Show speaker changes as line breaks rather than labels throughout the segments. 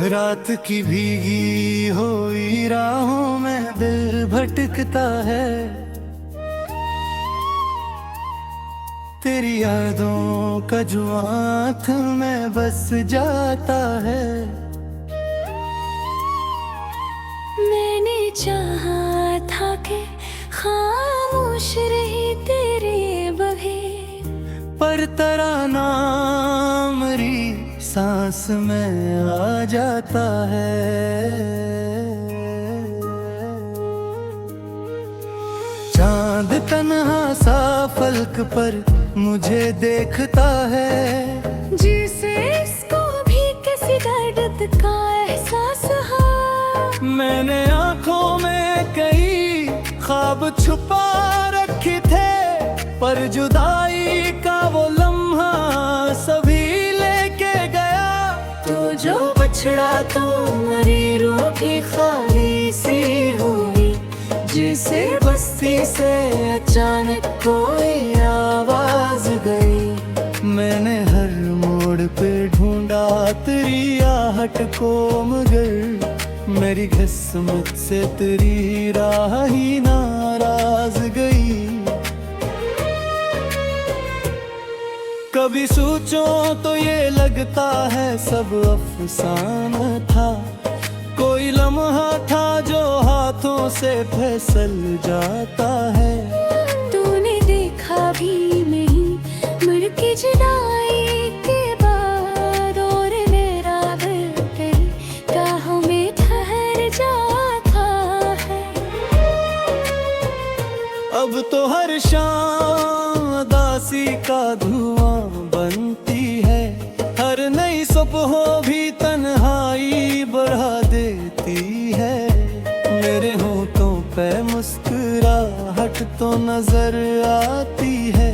रात की भीगी हुई राहों में दिल भटकता है। तेरी यादों का जुआं में बस जाता है।
मैंने चाहा था कि खामोश रही तेरे बगैर,
पर तराना मेरी सांस में आ जाता है। चांद तन्हा सा फलक पर मुझे देखता है।
जिसे इसको भी किसी दर्द का एहसास है।
मैंने आंखों में कई ख्वाब छुपा रखे थे, पर जुदाई का वो लम्हा सभी लेके गया।
तो जो बछड़ा तो मरी रूह भी खाली सी हुई,
जिसे बस्ती से अचानक कोई आवाज गई। मैंने हर मोड़ पे ढूंढा तेरी आहट को, मगर मेरी किस्मत से तेरी राह ही नाराज गई। कभी सोचो तो ये लगता है सब अफसाना था। कोई लम्हा था जो हाथों से फिसल जाता है।
तूने देखा भी नहीं मर के जुदाई के बाद, और मेरा दिल तेरी राहों में ठहर जाता है।
अब तो हर शाम उदासी का धुआं बनती है। हर नई सुबह भी तन्हाई बढ़ा देती है। मेरे होठों पे मुस्कुराहट तो नजर आती है,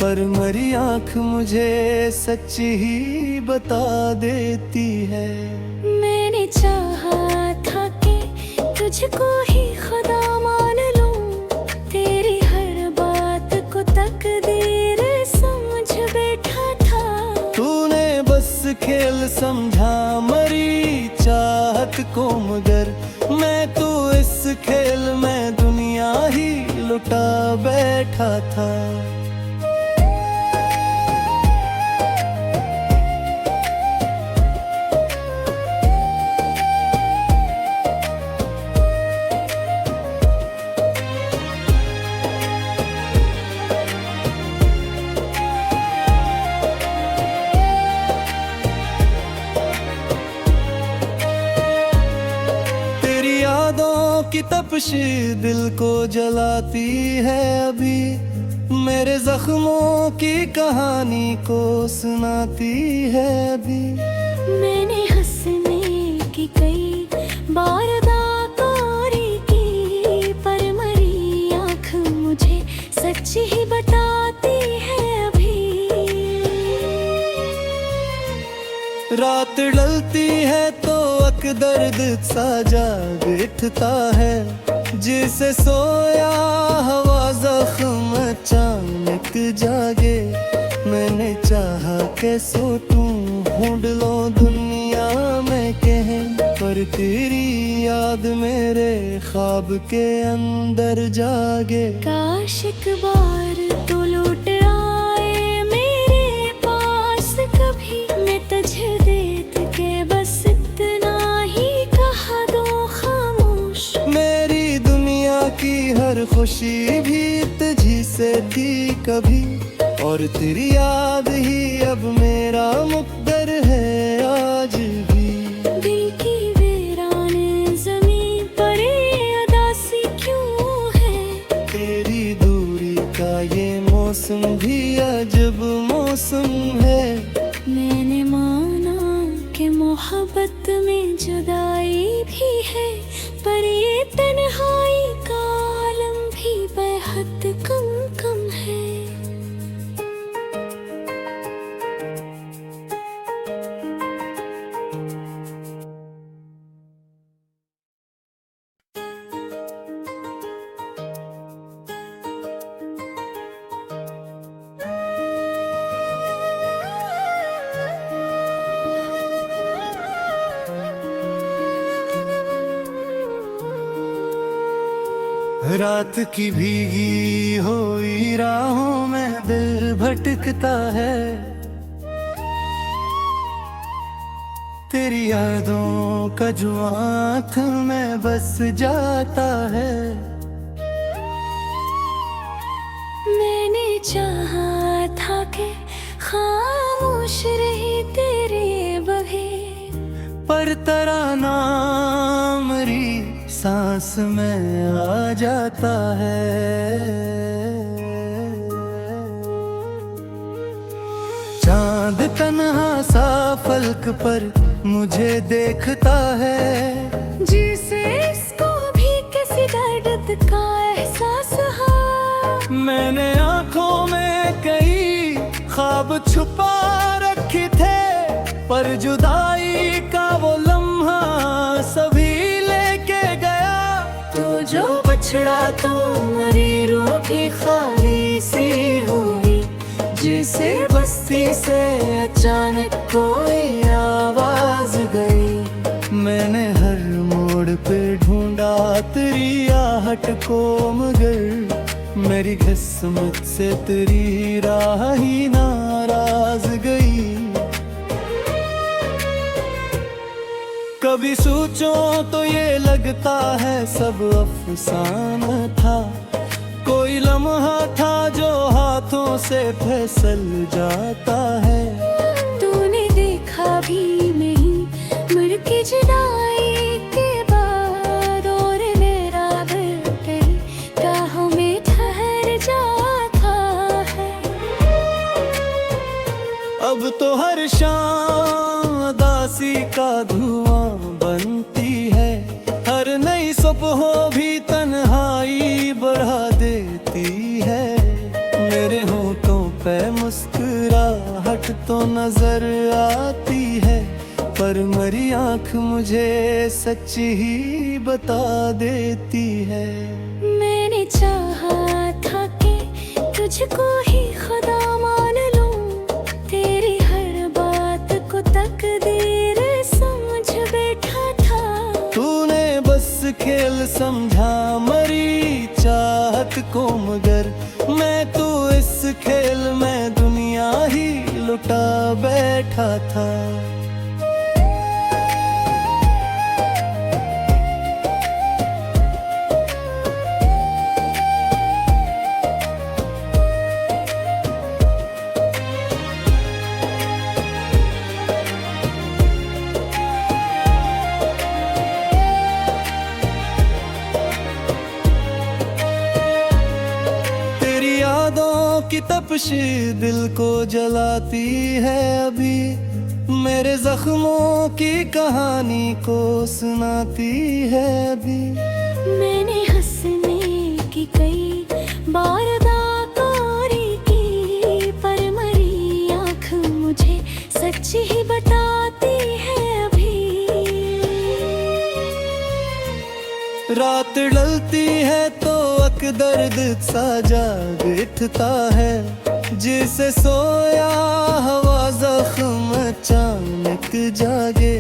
पर मेरी आँख मुझे सच ही बता देती है।
मैंने चाहा था कि तुझको ही खुदा मान लूं, तेरी हर बात को तकदीर समझ बैठा था।
तूने बस खेल समझा मरी चाहत को, मगर मैं तो इस खेल में दुनिया ही लुटा बैठा था। की तपश दिल को जलाती है अभी, मेरे जख्मों की कहानी को सुनाती है अभी।
मैंने हंसने की कई बार दाकारी की, पर मरी आँख मुझे सच ही बताती है अभी।
रात ढलती है तो दर्द सा जाग उठता है। जिसे सोया हवा जख्म अचानक जागे। मैंने चाहा के सोटूं ढूंढ लो दुनिया में कहीं, पर तेरी याद मेरे ख्वाब के अंदर जागे।
काश एक बार तो लौट आए मेरे पास कभी, मैं तुझे देख के बस
की हर खुशी भी तुझी से थी कभी, और तेरी याद ही अब मेरा मुक़द्दर है आज भी।
दिल की वीरान ज़मीं पर ये उदासी क्यों है?
तेरी दूरी का ये मौसम भी अजब मौसम है।
मैंने माना कि मोहब्बत में जुदाई भी है, पर ये तन्हाई का आलम भी बेहद कम कम है।
रात की भीगी हुई राहों में दिल भटकता है, तेरी यादों का जो आँख में बस जाता है।
मैंने चाहा था कि खामोश रही तेरे बगैर,
पर तराना मेरी सांस में आ जाता है। चांद तन्हा सा फलक पर मुझे देखता है,
जिसे इसको भी किसी दर्द का एहसास है।
मैंने आँखों में कई ख्वाब छुपा रखे थे, पर जुदाई का वो लम्हा सभी लेके गया।
तो जो बछड़ा तो मरी रूह भी खाली सी हुई, जिसे बस्ती से अचानक कोई आवाज गई।
मैंने हर मोड़ पे ढूंढा तेरी आहट को, मगर मेरी किस्मत से तेरी राह ही नाराज गई। कभी सोचो तो ये लगता है सब अफसाना था, कोई लम्हा था जो हाथों से फिसल जाता है।
तूने देखा भी नहीं मर के जुदाई के बाद, और मेरा दिल तेरी राहों में ठहर जाता है।
अब तो हर शाम उदासी का धुआं बनती है, हर नई सुबह भी तन्हाई बढ़ा देती है। मेरे होठों पे मुस्कुराहट तो नजर आती है, पर मेरी आँख मुझे सच ही बता देती है।
मैंने चाहा था कि तुझको ही खुदा मान लूं, तेरी हर बात को तकदीर समझ बैठा था।
तूने बस खेल समझा मरी चाहत को, मगर मैं तो इस खेल में दुनिया ही लुटा बैठा था। की तपश दिल को जलाती है, अभी मेरे जख्मों की कहानी को सुनाती है। अभी
मैंने हंसने की कई बार दाकारी की, पर मरी आँख मुझे सच ही बताती है। अभी
रात ढलती है तो दर्द सा जाग उठता है, जिसे सोया हवा जख्म अचानक जागे।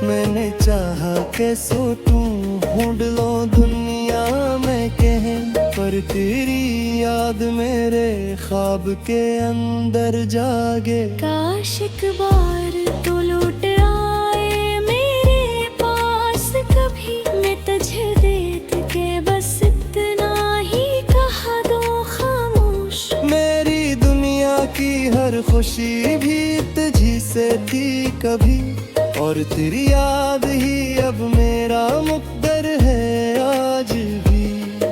मैंने चाहा के सोटूं ढूंढ लो दुनिया में कहीं, पर तेरी याद मेरे ख्वाब के अंदर जागे।
काश एक बार तो लौट आए मेरे पास कभी, मैं तुझे देख के बस
की हर खुशी भी तुझी से थी कभी, और तेरी याद ही अब मेरा मुक़द्दर है आज भी।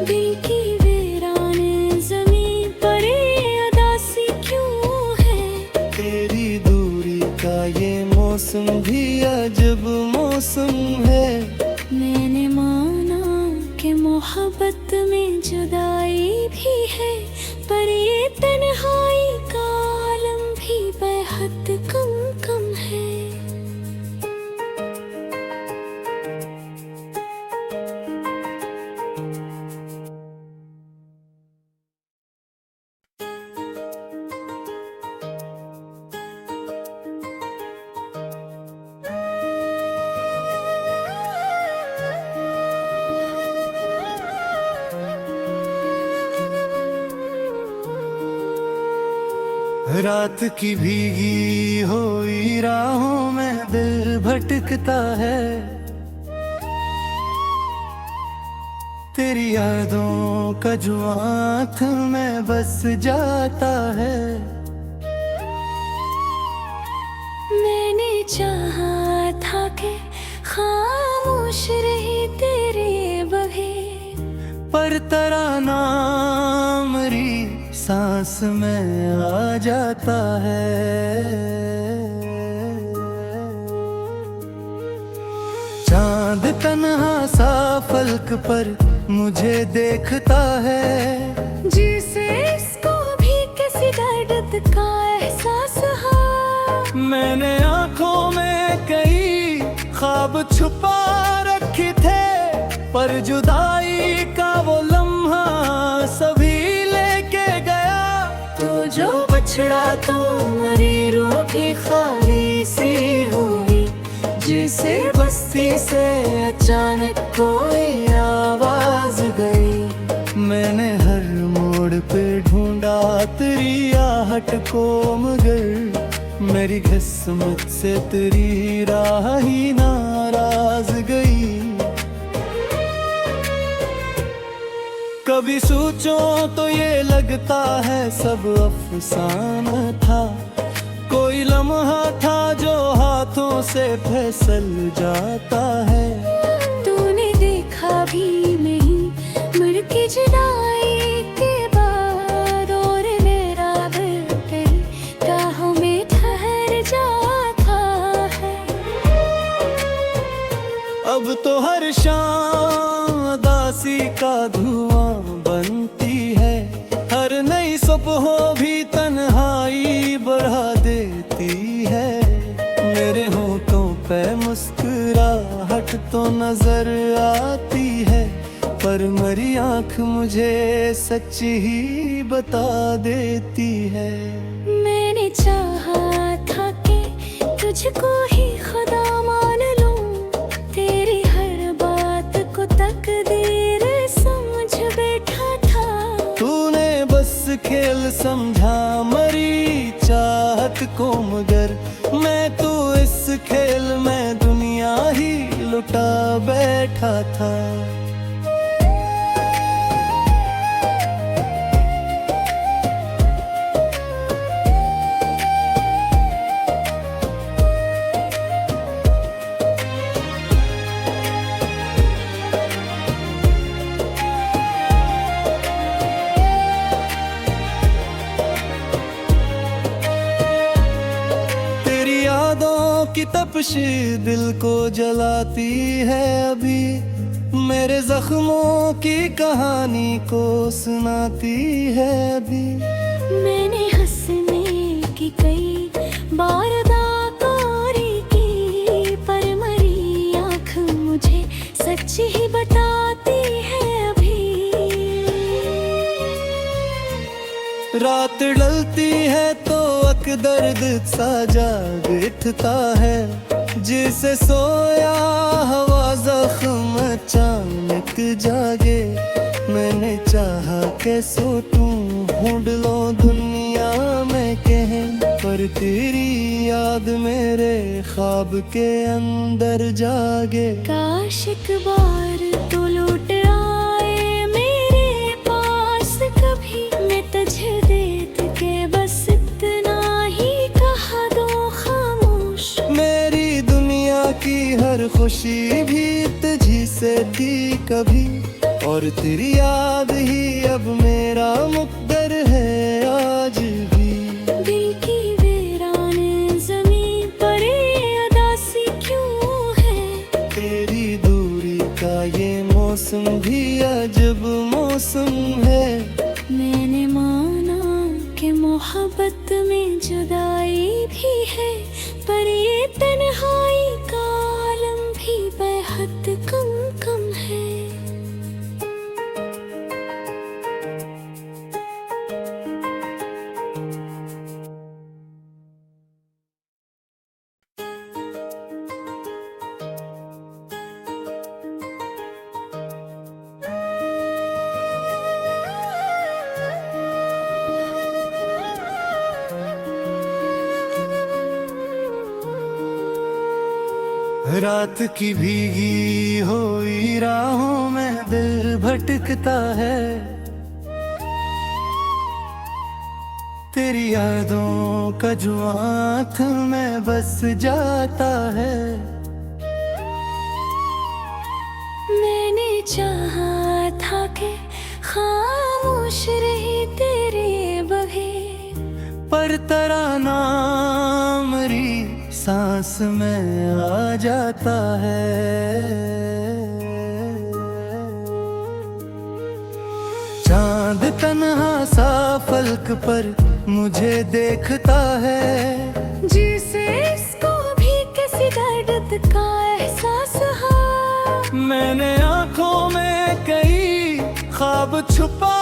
दिल की वीरान ज़मीं पर ये उदासी क्यों है,
तेरी दूरी का ये मौसम भी अजब मौसम है।
मैंने माना कि मोहब्बत में जुदाई भी है, पर ये तन्हाई का आलम भी बेहद कम कम है।
रात की भीगी हुई राहों में दिल भटकता है, तेरी यादों का जो आँख में बस जाता है।
मैंने चाहा था कि खामोश रही तेरे बगैर,
पर तराना मेरी सांस में आ जाता है। चांद तन्हा सा फलक पर मुझे देखता है,
जिसे इसको भी किसी दर्द का एहसास है।
मैंने आंखों में कई ख्वाब छुपा रखे थे, पर जुदाई का वो लम्हा सभी लेके गया।
तो जो बछड़ा तो मरी रूठी खाली सी हुई,
जिसे बस्ती से अचानक कोई आवाज गई। मैंने हर मोड़ पे ढूंढा तेरी आहट को, मगर मेरी किस्मत से तेरी राह ही नाराज गई। कभी सोचो तो ये लगता है सब अफसाना था, कोई लम्हा था जो हाथों से फिसल जाता है।
तूने देखा भी नहीं मर के जुदाई के बाद, और मेरा दिल तेरी राहों में ठहर जाता है।
अब तो हर शाम उदासी का धुआं बनती है, हर नई सुबह भी तन्हाई बढ़ा देती है। मेरे होठों पे मुस्कुराहट तो नजर आती है, पर मेरी आँख मुझे सच ही बता देती है।
मैंने चाहा था कि तुझको ही खुदा मान लूं, तेरी हर बात को तकदीर समझ बैठा था।
तूने बस खेल समझा मरी चाहत को, मगर मैं तो इस खेल में दुनिया ही लुटा बैठा था। की तपश दिल को जलाती है अभी, मेरे जख्मों की कहानी को सुनाती है अभी।
मैंने हंसने की कई बार दाकारी की, पर मरी आँख मुझे सच ही बताती है अभी।
रात ढलती है तो दर्द सा जाग उठता है, जिसे सोया हवा जख्म अचानक जागे। मैंने चाहा के सोटूं ढूंढ लो दुनिया में कहीं, पर तेरी याद मेरे ख्वाब के अंदर जागे।
काश एक बार तो लौट आए मेरे पास कभी, मैं तुझे देख के बस
की हर खुशी भी तुझी से थी कभी, और तेरी याद ही अब मेरा मुक़द्दर है आज भी।
दिल की वीरान ज़मीं पर ये उदासी क्यों है,
तेरी दूरी का ये मौसम भी अजब मौसम है।
मैंने माना कि मोहब्बत में जुदाई भी है, पर ये तन्हाई का आलम भी बेहद कम कम है।
रात की भीगी हुई राहों में दिल भटकता है, तेरी यादों का जो आँख में बस जाता है।
मैंने चाहा था कि खामोश रही तेरे बगैर,
पर तराना मेरी सांस में आ जाता है। चांद तन्हा सा फलक पर मुझे देखता है,
जिसे इसको भी किसी दर्द का एहसास है।
मैंने आंखों में कई ख्वाब छुपा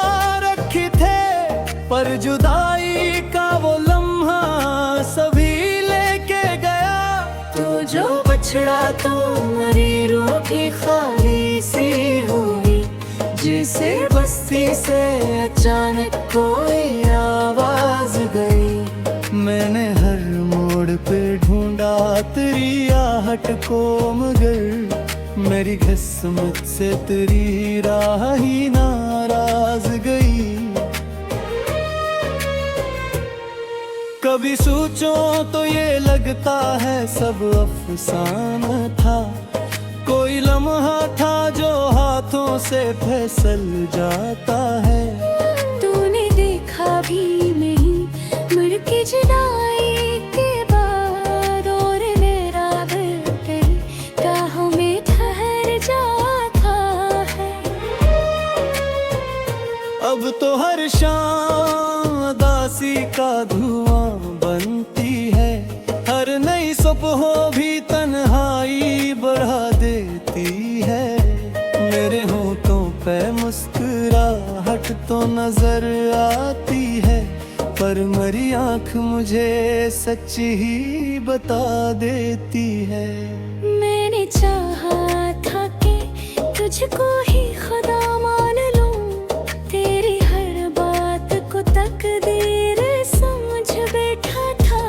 रखे थे, पर जुदाई का वो लम्हा सभी लेके गया।
तो जो बछड़ा तो मरी रूठी खाली सी हुई,
जिसे बस्ती से अचानक कोई आवाज गई। मैंने हर मोड़ पे ढूंढा तेरी आहट को, मगर मेरी किस्मत से तेरी राह ही नाराज गई। कभी सोचो तो ये लगता है सब अफसाना था, कोई लम्हा था जो हाथों से फिसल जाता है।
तूने देखा भी नहीं मुड़ के जुदाई के बाद, और मेरा दिल तेरी राहों में ठहर जाता है।
अब तो हर शाम उदासी का धुआं बनती है, हर नई सुबह भी तन्हाई बढ़ा देती है। मेरे होठों पे मुस्कुराहट तो नजर आती है, पर मेरी आँख मुझे सच ही बता देती है।
मैंने चाहा था कि तुझको ही खुदा मान लूं, तेरी हर बात को तकदीर समझ बैठा था।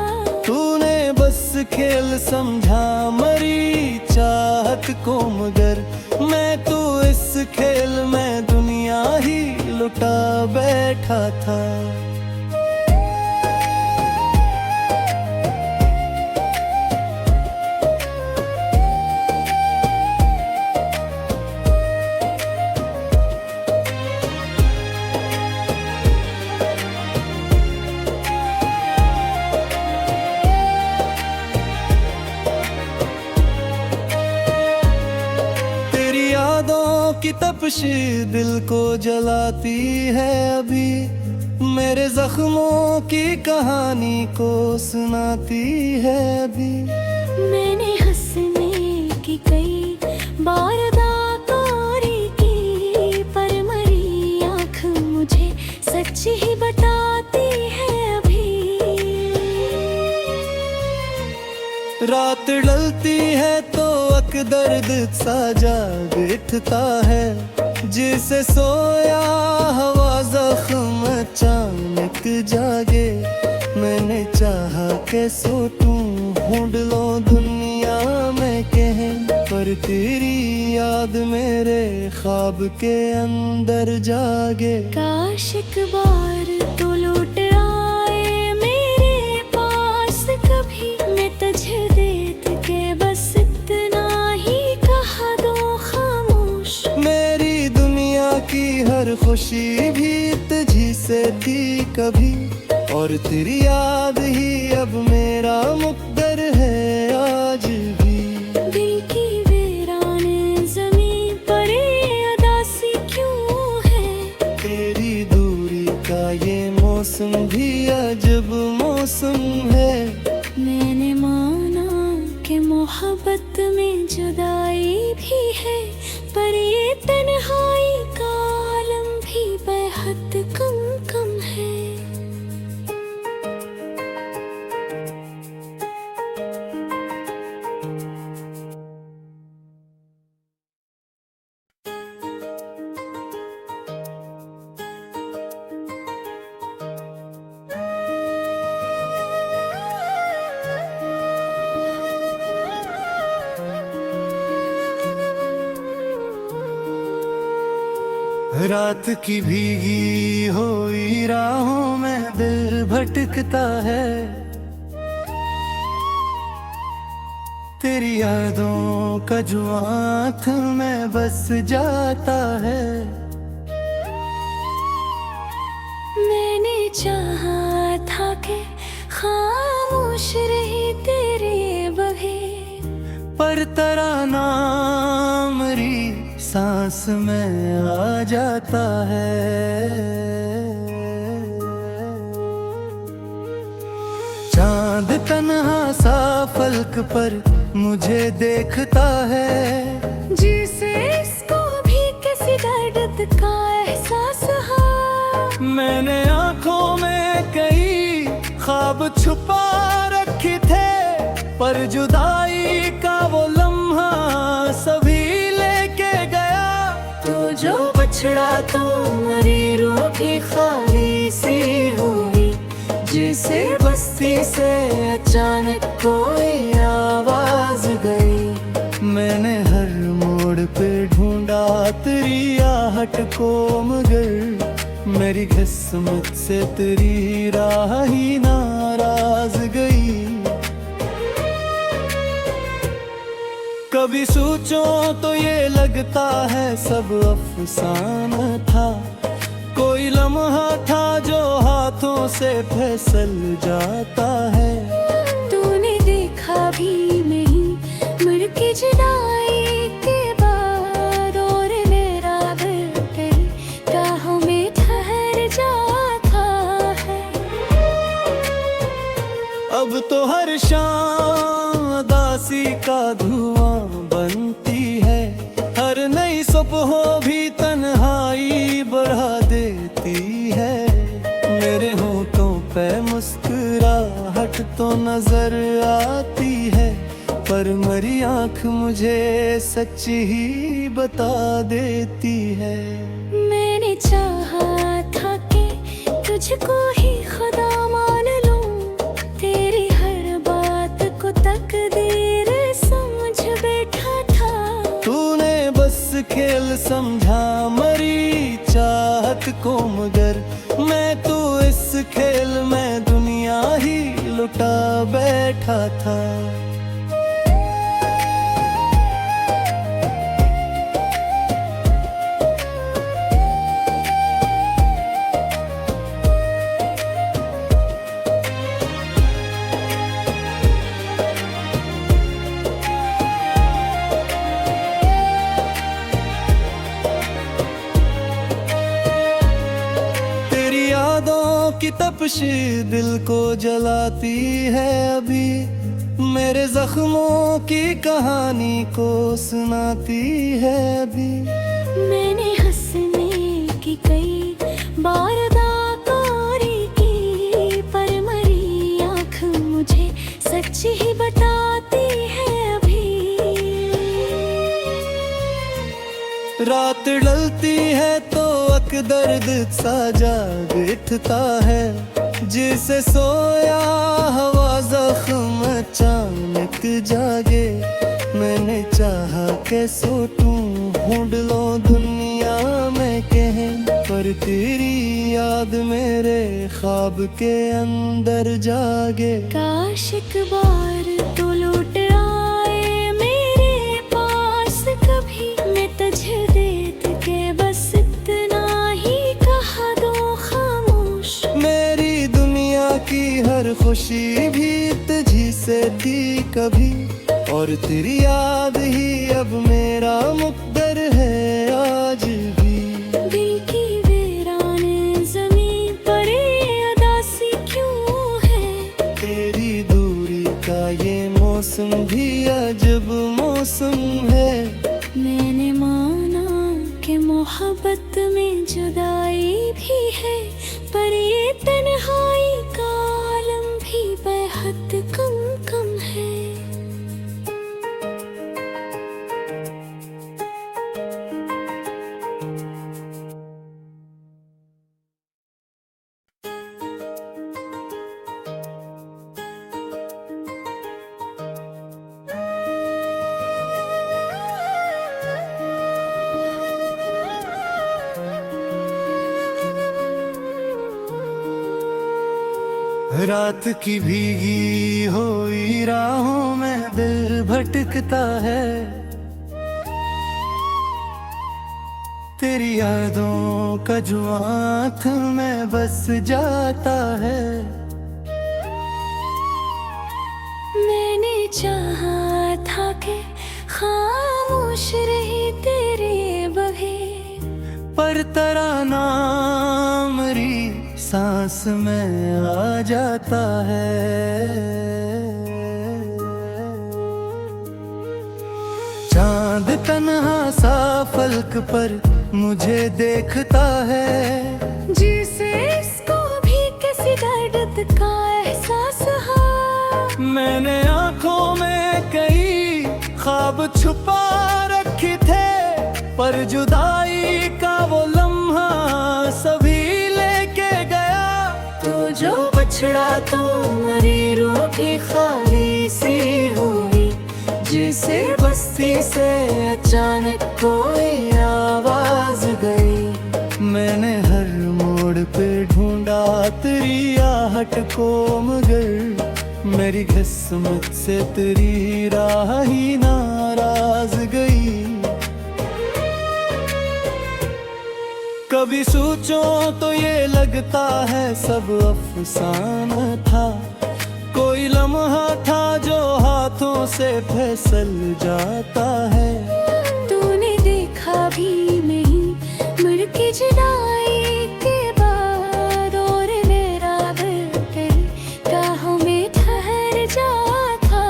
तूने बस खेल समझा मरी चाहत को, मगर मैं तो इस खेल में दुनिया ही लुटा बैठा था। की तपश दिल को जलाती है, अभी मेरे जख्मों की कहानी को सुनाती है। अभी
मैंने हंसने की कई बार दातारी की, पर मरी आँख मुझे सच ही बताती है। अभी
रात ढलती है तो दर्द सा जाग उठता है, जिसे सोया हवा जख्म अचानक जागे। मैंने चाहा के सोटूं ढूंढ लो दुनिया में कहीं, पर तेरी याद मेरे ख्वाब के अंदर जागे।
काश एक बार तो लौट आए मेरे पास कभी, मैं तुझे देख के बस
की हर खुशी भी तुझी से थी कभी, और तेरी याद ही अब मेरा मुक़द्दर है आज भी।
दिल की वीरान ज़मीं पर ये उदासी क्यों है,
तेरी दूरी का ये मौसम भी अजब मौसम है।
मैंने माना कि मोहब्बत में जुदाई भी है, पर ये तन्हाई का आलम भी बेहद कम कम है।
रात की भीगी हुई राहों में दिल भटकता है, तेरी यादों का जो आँख में बस जाता है।
मैंने चाहा था कि खामोश रही तेरे बगैर,
पर तराना मेरी सांस में आ जाता है। चांद तन्हा सा फलक पर मुझे देखता है,
जिसे इसको भी किसी दर्द का एहसास है।
मैंने आंखों में कई ख्वाब छुपा रखे थे, पर जुदाई का वो लम्हा सभी लेके गया।
तो जो बछड़ा तो मरी रूह की खाली सी हुई, जिसे बस्ती से अचानक कोई आवाज गई।
मैंने हर मोड़ पे ढूंढा तेरी आहट को, मगर मेरी किस्मत से तेरी राह ही नाराज गई। कभी सोचो तो ये लगता है सब अफसाना था, कोई लम्हा था जो हाथों से फिसल जाता है।
तूने देखा भी नहीं मुड़ के जुदाई के बाद, और मेरा दिल तेरी राहों में ठहर जाता है।
अब तो हर शाम उदासी का धुआं बनती है, हर नई सुबह भी तन्हाई बढ़ा देती है। मेरे होठों पे मुस्कुराहट तो नजर आती है, पर मेरी आँख मुझे सच ही बता देती है।
मैंने चाहा था कि तुझको ही खुदा मान लूं, तेरी हर बात को तकदीर समझ बैठा था।
तूने बस खेल समझा मरी चाहत को, मगर मैं तो इस खेल में दुनिया ही लुटा बैठा था। की तपश दिल को जलाती है, अभी मेरे जख्मों की कहानी को सुनाती है। अभी
मैंने हंसने की कई बार दाकारी की, पर मरी आँख मुझे सच ही बताती है। अभी
रात ढलती है तो दर्द सा जाग उठता है, जिसे सोया हवा जख्म अचानक जागे। मैंने चाहा के सोटूं ढूंढ लो दुनिया में कहीं, पर तेरी याद मेरे ख्वाब के अंदर जागे।
काश एक बार तो लौट आए मेरे पास कभी, मैं तुझे देख के बस
की हर खुशी भी तुझी से थी कभी, और तेरी याद ही अब मेरा मुक़द्दर है आज भी।
दिल की वीरान ज़मीन पर ये उदासी क्यों है,
तेरी दूरी का ये मौसम भी अजब मौसम है।
मैंने माना कि मोहब्बत में जुदाई भी है, पर ये तन्हाई का आलम भी बेहद कम कम है।
रात की भीगी हुई राहों में दिल भटकता है, तेरी यादों का जो आँख में बस जाता है।
मैंने चाहा था कि खामोश रही तेरे बगैर,
पर तराना मेरी सांस में आ जाता है। चांद तन्हा सा फलक पर मुझे देखता है,
जिसे इसको भी किसी दर्द का एहसास है।
मैंने आंखों में कई ख्वाब छुपा रखे थे, पर जुदाई का वो लम्हा सभी लेके गया।
तो जो बछड़ा तो मरी रूह की खाली सी हुई, जिसे बस्ती से अचानक कोई आवाज गई।
मैंने हर मोड़ पे ढूंढा तेरी आहट को, मगर मेरी किस्मत से तेरी राह ही नाराज गई। कभी सोचो तो ये लगता है सब अफसाना था, कोई लम्हा था जो हाथों से फिसल जाता है।
तूने देखा भी नहीं मुड़ के जुदाई के बाद, और मेरा दिल तेरी राहों में ठहर जाता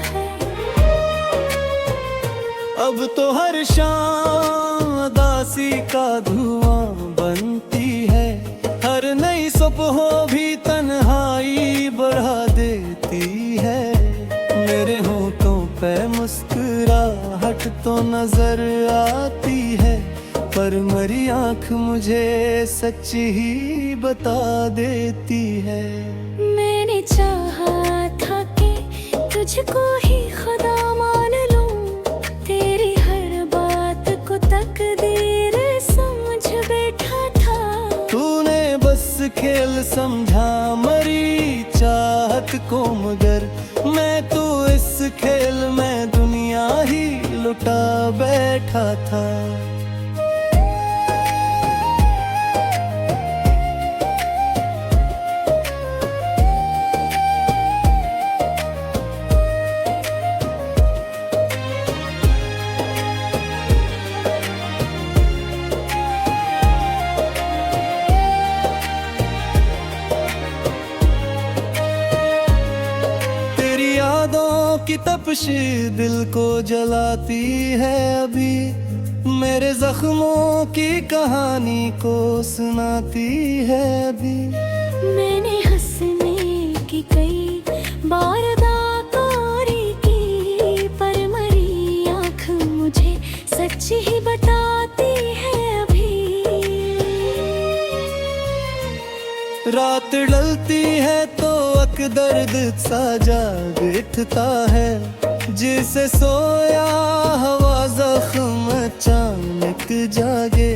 है।
अब तो हर शाम उदासी का धुआं बनती है, हर नई सुबह भी तन्हाई बढ़ा देती है। मेरे होठों पे मुस्कुराहट तो नजर आती है, पर मेरी आँख मुझे सच ही बता देती है।
मैंने चाहा था कि तुझको ही खुदा मान लूं, तेरी हर बात को तकदीर समझ बैठा था।
तूने बस खेल समझा मरी चाहत को, मगर मैं तो इस खेल में दुनिया ही लुटा बैठा था। यादों की तपिश दिल को जलाती है, अभी मेरे जख्मों की कहानी को सुनाती है। अभी
मैंने हंसने की कई बार दाकारी की, पर मरी आँख मुझे सच ही बताती है। अभी
रात ढलती है तो दर्द सा जाग उठता है, जिसे सोया हवा जख्म अचानक जागे।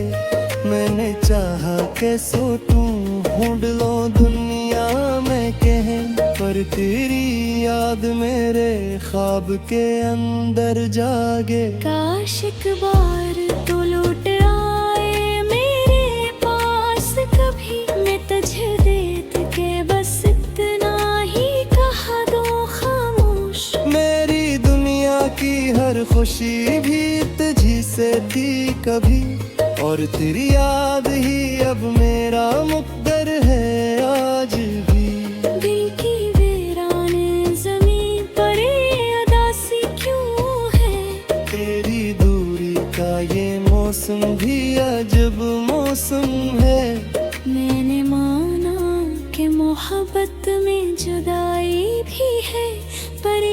मैंने चाहा के सोटूं ढूंढ लो दुनिया में कहीं, पर तेरी याद मेरे ख्वाब के अंदर जागे।
काश एक बार तो लौट आए मेरे पास कभी, मैं तुझे देख के बस
की हर खुशी भी तुझी से थी कभी, और तेरी याद ही अब मेरा मुक़द्दर है आज भी।
दिल की वीरान ज़मीं पर ये उदासी क्यों है,
तेरी दूरी का ये मौसम भी अजब मौसम है।
मैंने माना कि मोहब्बत में जुदाई भी है, पर